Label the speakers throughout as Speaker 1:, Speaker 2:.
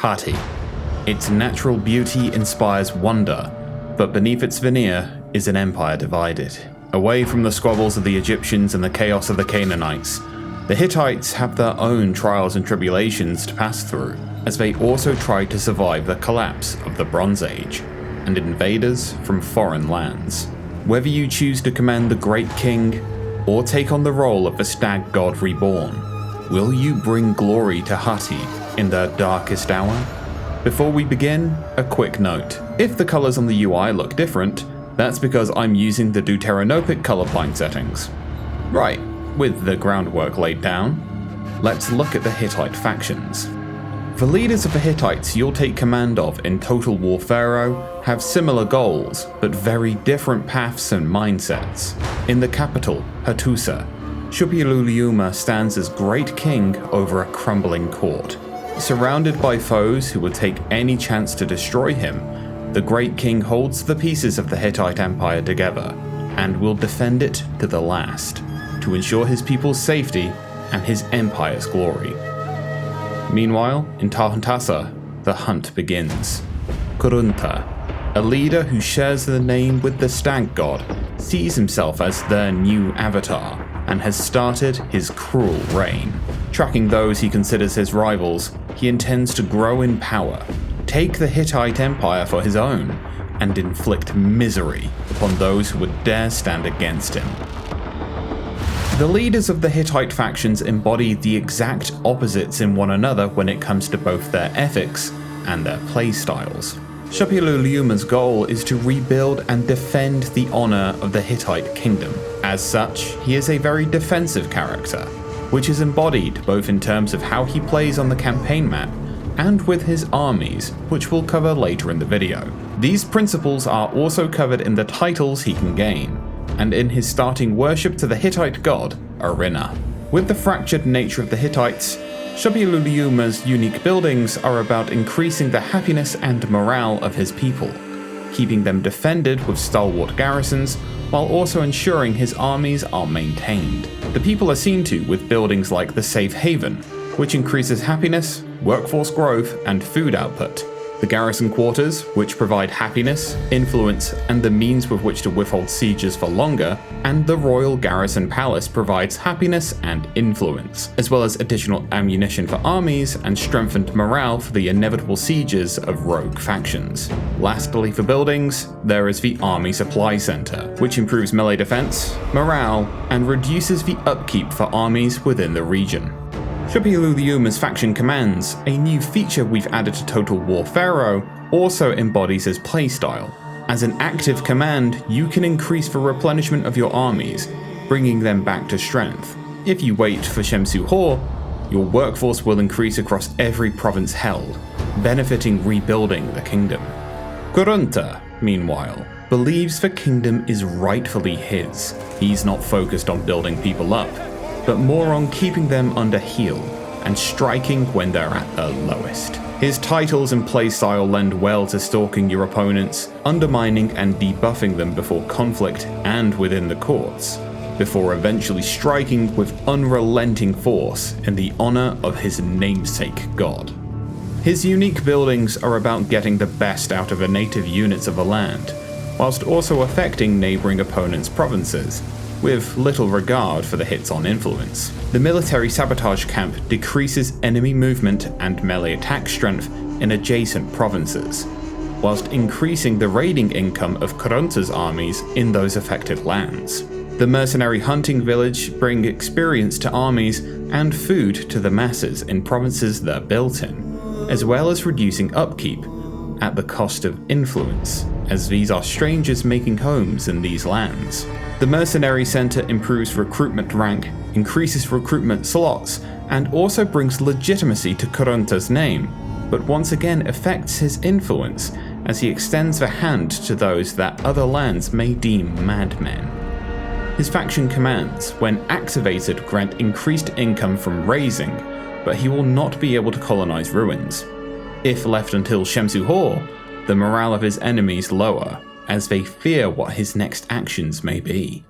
Speaker 1: Hatti. Its natural beauty inspires wonder, but beneath its veneer is an empire divided. Away from the squabbles of the Egyptians and the chaos of the Canaanites, the Hittites have their own trials and tribulations to pass through, as they also try to survive the collapse of the Bronze Age and invaders from foreign lands. Whether you choose to command the Great King or take on the role of the Stag God Reborn, will you bring glory to Hatti in their darkest hour? Before we begin, a quick note. If the colors on the UI look different, that's because I'm using the deuteronomic colorblind settings. Right, with the groundwork laid down, let's look at the Hittite factions. The leaders of the Hittites you'll take command of in Total War PHARAOH have similar goals, but very different paths and mindsets. In the capital, Hattusa, Shuppiluliuma stands as Great King over a crumbling court. Surrounded by foes who would take any chance to destroy him, the Great King holds the pieces of the Hittite Empire together and will defend it to the last, to ensure his people's safety and his empire's glory. Meanwhile, in Tarhuntassa, the hunt begins. Kurunta, a leader who shares the name with the Stag God, sees himself as their new avatar and has started his cruel reign. Tracking those he considers his rivals, he intends to grow in power, take the Hittite Empire for his own, and inflict misery upon those who would dare stand against him. The leaders of the Hittite factions embody the exact opposites in one another when it comes to both their ethics and their playstyles. Shuppiluliuma's goal is to rebuild and defend the honor of the Hittite kingdom. As such, he is a very defensive character, which is embodied both in terms of how he plays on the campaign map and with his armies, which we'll cover later in the video. These principles are also covered in the titles he can gain, and in his starting worship to the Hittite god, Arina. With the fractured nature of the Hittites, Shuppiluliuma's unique buildings are about increasing the happiness and morale of his people, keeping them defended with stalwart garrisons, while also ensuring his armies are maintained. The people are seen to with buildings like the Safe Haven, which increases happiness, workforce growth, and food output. The garrison quarters, which provide happiness, influence, and the means with which to withhold sieges for longer, and the Royal Garrison Palace provides happiness and influence, as well as additional ammunition for armies and strengthened morale for the inevitable sieges of rogue factions. Lastly, for buildings, there is the Army Supply Center, which improves melee defense, morale, and reduces the upkeep for armies within the region. Shuppiluliuma's faction commands, a new feature we've added to Total War PHARAOH, also embodies his playstyle. As an active command, you can increase the replenishment of your armies, bringing them back to strength. If you wait for Shemsu-Hor, your workforce will increase across every province held, benefiting rebuilding the kingdom. Kurunta, meanwhile, believes the kingdom is rightfully his. He's not focused on building people up, but more on keeping them under heel and striking when they're at their lowest. His titles and playstyle lend well to stalking your opponents, undermining and debuffing them before conflict and within the courts, before eventually striking with unrelenting force in the honor of his namesake god. His unique buildings are about getting the best out of the native units of the land, whilst also affecting neighboring opponents' provinces, with little regard for the hits on influence. The military sabotage camp decreases enemy movement and melee attack strength in adjacent provinces, whilst increasing the raiding income of Kurunta's armies in those affected lands. The mercenary hunting village bring experience to armies and food to the masses in provinces they're built in, as well as reducing upkeep at the cost of influence, as these are strangers making homes in these lands. The Mercenary Center improves recruitment rank, increases recruitment slots, and also brings legitimacy to Kurunta's name, but once again affects his influence as he extends the hand to those that other lands may deem madmen. His faction commands, when activated, grant increased income from raising, but he will not be able to colonize ruins. If left until Shemsu-Hor, the morale of his enemies lower, as they fear what his next actions may be.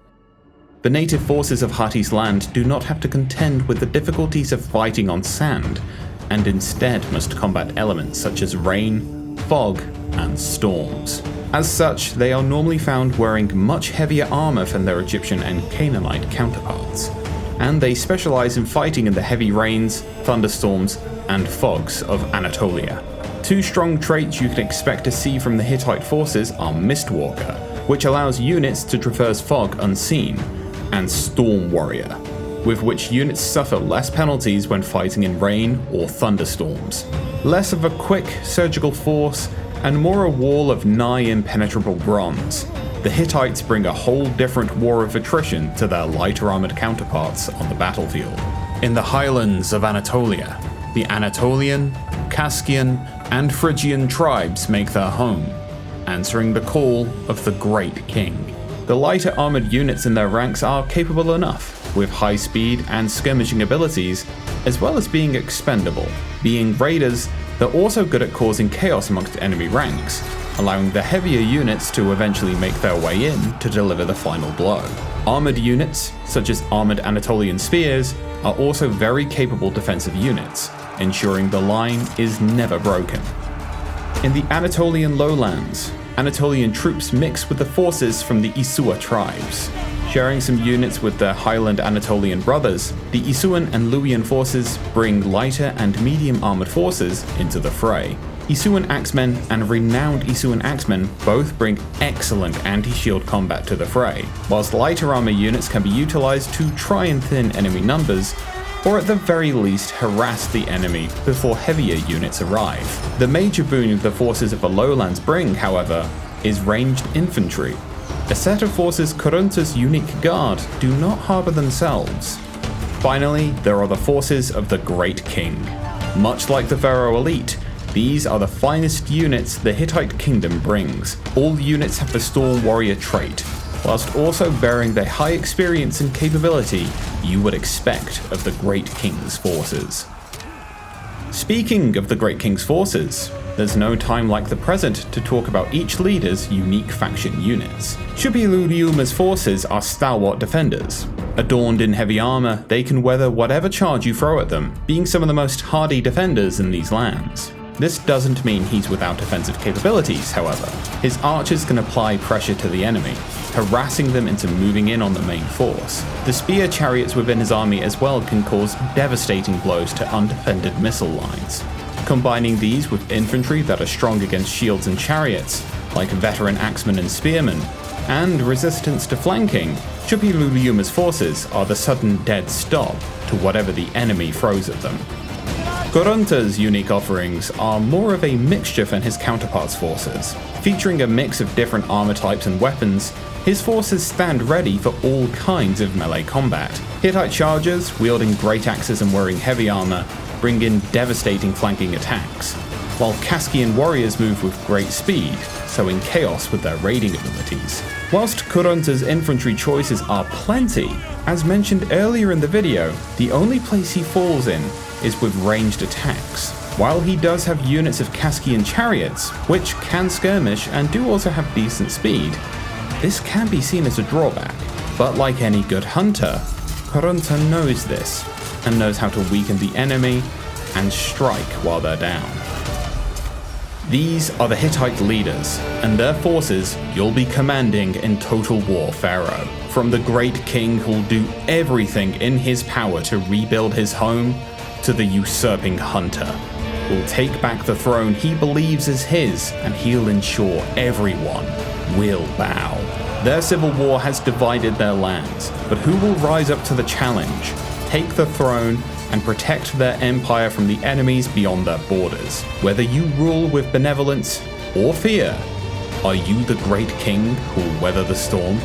Speaker 1: The native forces of Hatti's land do not have to contend with the difficulties of fighting on sand, and instead must combat elements such as rain, fog, and storms. As such, they are normally found wearing much heavier armor than their Egyptian and Canaanite counterparts, and they specialize in fighting in the heavy rains, thunderstorms, and fogs of Anatolia. Two strong traits you can expect to see from the Hittite forces are Mistwalker, which allows units to traverse fog unseen, and Storm Warrior, with which units suffer less penalties when fighting in rain or thunderstorms. Less of a quick, surgical force, and more a wall of nigh impenetrable bronze, the Hittites bring a whole different war of attrition to their lighter armored counterparts on the battlefield. In the highlands of Anatolia, the Anatolian, Kaskian, and Phrygian tribes make their home, answering the call of the Great King. The lighter armored units in their ranks are capable enough, with high speed and skirmishing abilities, as well as being expendable. Being raiders, they're also good at causing chaos amongst enemy ranks, allowing the heavier units to eventually make their way in to deliver the final blow. Armored units, such as armored Anatolian spears, are also very capable defensive units, ensuring the line is never broken. In the Anatolian lowlands, Anatolian troops mix with the forces from the Isua tribes. Sharing some units with their highland Anatolian brothers, the Isuan and Luwian forces bring lighter and medium armored forces into the fray. Isuan axemen and renowned Isuan axemen both bring excellent anti-shield combat to the fray, whilst lighter armor units can be utilized to try and thin enemy numbers, or at the very least harass the enemy before heavier units arrive. The major boon the forces of the lowlands bring, however, is ranged infantry. A set of forces Kurunta's unique guard do not harbour themselves. Finally, there are the forces of the Great King. Much like the Pharaoh elite, these are the finest units the Hittite kingdom brings. All units have the Storm Warrior trait, whilst also bearing the high experience and capability you would expect of the Great King's forces. Speaking of the Great King's forces, there's no time like the present to talk about each leader's unique faction units. Chupiluliuma's forces are stalwart defenders. Adorned in heavy armor, they can weather whatever charge you throw at them, being some of the most hardy defenders in these lands. This doesn't mean he's without defensive capabilities, however. His archers can apply pressure to the enemy, harassing them into moving in on the main force. The spear chariots within his army as well can cause devastating blows to undefended missile lines. Combining these with infantry that are strong against shields and chariots, like veteran axemen and spearmen, and resistance to flanking, Chupiluliuma's forces are the sudden dead stop to whatever the enemy throws at them. Kurunta's unique offerings are more of a mixture than his counterparts' forces. Featuring a mix of different armor types and weapons, his forces stand ready for all kinds of melee combat. Hittite chargers, wielding great axes and wearing heavy armor, bring in devastating flanking attacks, while Kaskian warriors move with great speed, sowing chaos with their raiding abilities. Whilst Kurunta's infantry choices are plenty, as mentioned earlier in the video, the only place he falls in is with ranged attacks. While he does have units of Kaskian chariots, which can skirmish and do also have decent speed, this can be seen as a drawback. But like any good hunter, Kurunta knows this, and knows how to weaken the enemy and strike while they're down. These are the Hittite leaders, and their forces you'll be commanding in Total War Pharaoh. From the Great King who'll do everything in his power to rebuild his home, to the usurping hunter who'll take back the throne he believes is his, and he'll ensure everyone will bow. Their civil war has divided their lands, but who will rise up to the challenge, take the throne, and protect their empire from the enemies beyond their borders? Whether you rule with benevolence or fear, are you the Great King who'll weather the storm?